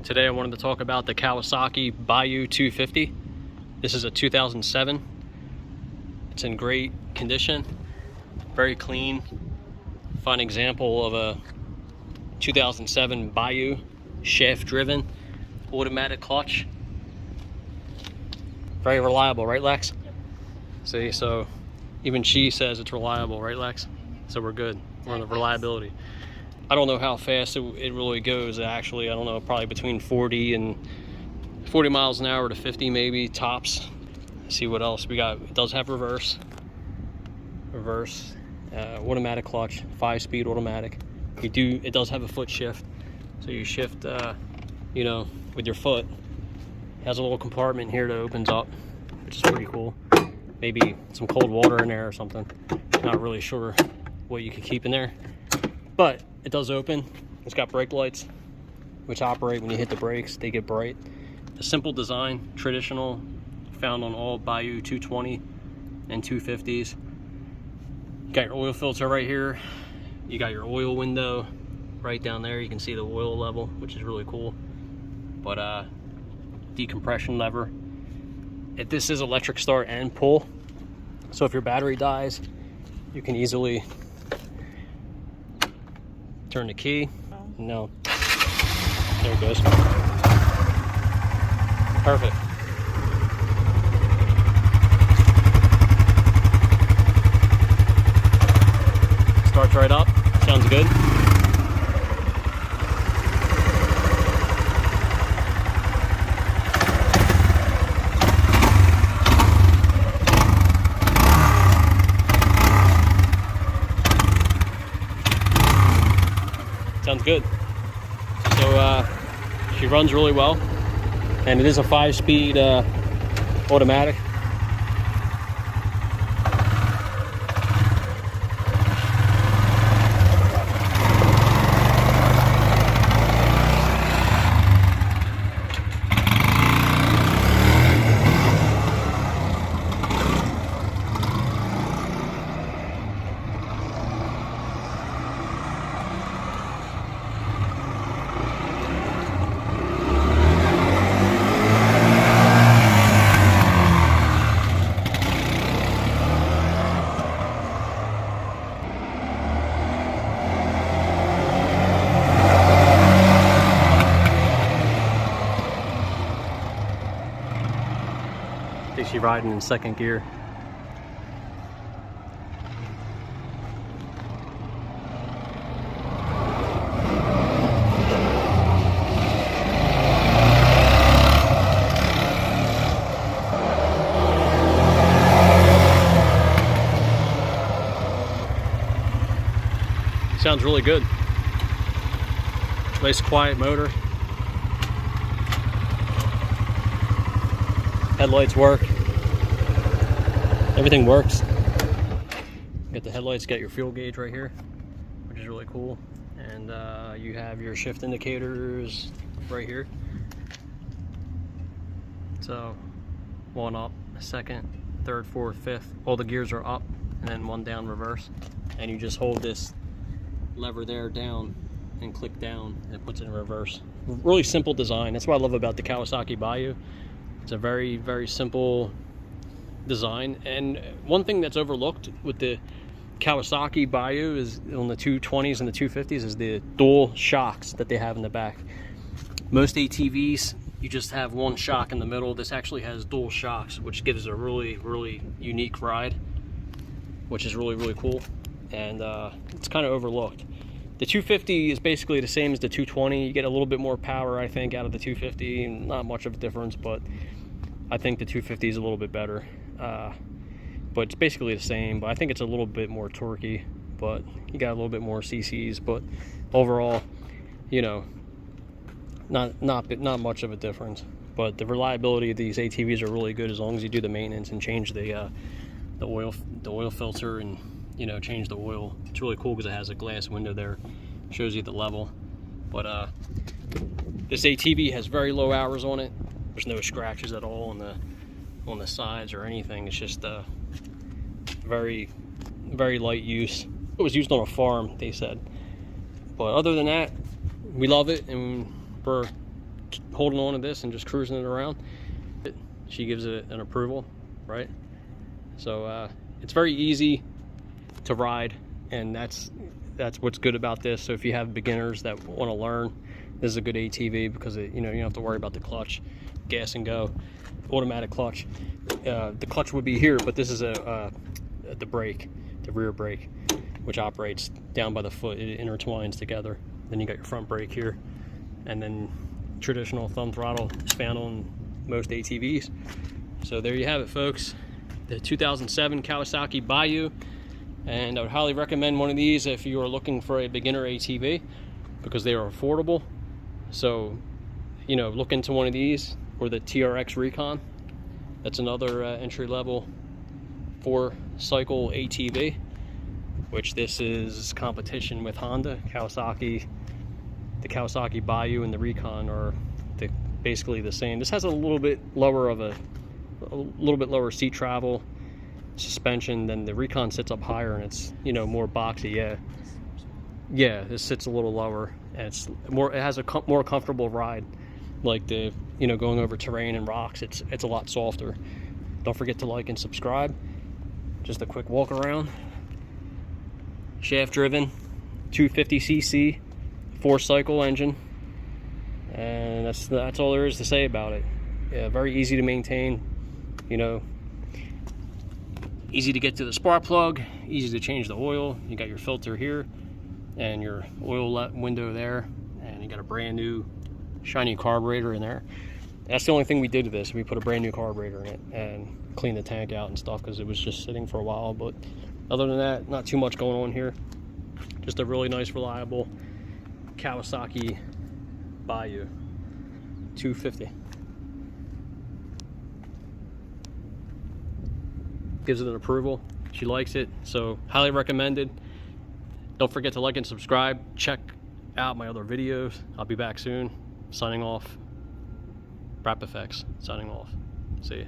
Today I wanted to talk about the Kawasaki Bayou 250. This is a 2007. It's in great condition, very clean. Fine example of a 2007 Bayou, shaft driven, automatic clutch. Very reliable, right Lex? See, so even she says it's reliable, right Lex? So we're good, we're on the reliability. I don't know how fast it really goes actually. I don't know, probably between 40 miles an hour to 50 maybe, tops. Let's see what else we got. It does have reverse, automatic clutch, 5-speed automatic. It does have a foot shift, so you shift you know, with your foot. It has a little compartment here that opens up, which is pretty cool. Maybe some cold water in there or something. Not really sure what you could keep in there, but it does open. It's got brake lights, which operate when you hit the brakes. They get bright. A simple design, traditional, found on all Bayou 220 and 250s. You got your oil filter right here. You got your oil window right down there. You can see the oil level, which is really cool. But decompression lever. This is electric start and pull. So if your battery dies, you can easily turn the key. No. There it goes. Perfect. Starts right up. Sounds good. Sounds good. So she runs really well, and it is a 5-speed automatic. I think she's riding in second gear. Sounds really good. Nice quiet motor. Headlights work. Everything works. Get the headlights, got your fuel gauge right here, which is really cool. And you have your shift indicators right here. So 1 up, 2nd, 3rd, 4th, 5th. All the gears are up, and then 1 down reverse. And you just hold this lever there down and click down, and it puts it in reverse. Really simple design. That's what I love about the Kawasaki Bayou. It's a very, very simple design. And one thing that's overlooked with the Kawasaki Bayou is on the 220s and the 250s is the dual shocks that they have in the back. Most ATVs, you just have 1 shock in the middle. This actually has dual shocks, which gives a really, really unique ride, which is really, really cool. And it's kind of overlooked. The 250 is basically the same as the 220. You get a little bit more power, I think, out of the 250. Not much of a difference, but I think the 250 is a little bit better. But it's basically the same, but I think it's a little bit more torquey, but you got a little bit more CCs. But overall, you know, not much of a difference. But the reliability of these ATVs are really good as long as you do the maintenance and change the oil filter and, you know, change the oil. It's really cool because it has a glass window there, shows you the level. But this ATV has very low hours on it. There's no scratches at all on the sides or anything. It's just very, very light use. It was used on a farm, they said. But other than that, we love it, and we're holding on to this and just cruising it around, she gives it an approval, right? So it's very easy to ride, and that's what's good about this. So if you have beginners that want to learn, this is a good ATV because you don't have to worry about the clutch, gas and go, automatic clutch. The clutch would be here, but this is the brake, the rear brake, which operates down by the foot. It intertwines together. Then you got your front brake here, and then traditional thumb throttle is found on most ATVs. So there you have it, folks. The 2007 Kawasaki Bayou, and I would highly recommend one of these if you are looking for a beginner ATV because they are affordable. So, look into one of these, or the TRX Recon. That's another entry-level 4-cycle ATV, which this is competition with Honda. Kawasaki, the Kawasaki Bayou and the Recon are basically the same. This has a little bit lower seat travel, suspension. Than the Recon sits up higher, and it's more boxy. Yeah, this sits a little lower, and it has a more comfortable ride. Like going over terrain and rocks, it's a lot softer. Don't forget to like and subscribe. Just a quick walk around. Shaft driven, 250cc, 4-cycle engine, and that's all there is to say about it. Yeah, very easy to maintain. Easy to get to the spark plug, easy to change the oil. You got your filter here and your oil window there, and you got a brand new shiny carburetor in there. That's the only thing we did to this. We put a brand new carburetor in it and cleaned the tank out and stuff because it was just sitting for a while. But other than that, not too much going on here. Just a really nice, reliable Kawasaki Bayou 250. Gives it an approval. She likes it, so highly recommended. Don't forget to like and subscribe. Check out my other videos. I'll be back soon. Signing off. Rap Effects signing off. See ya.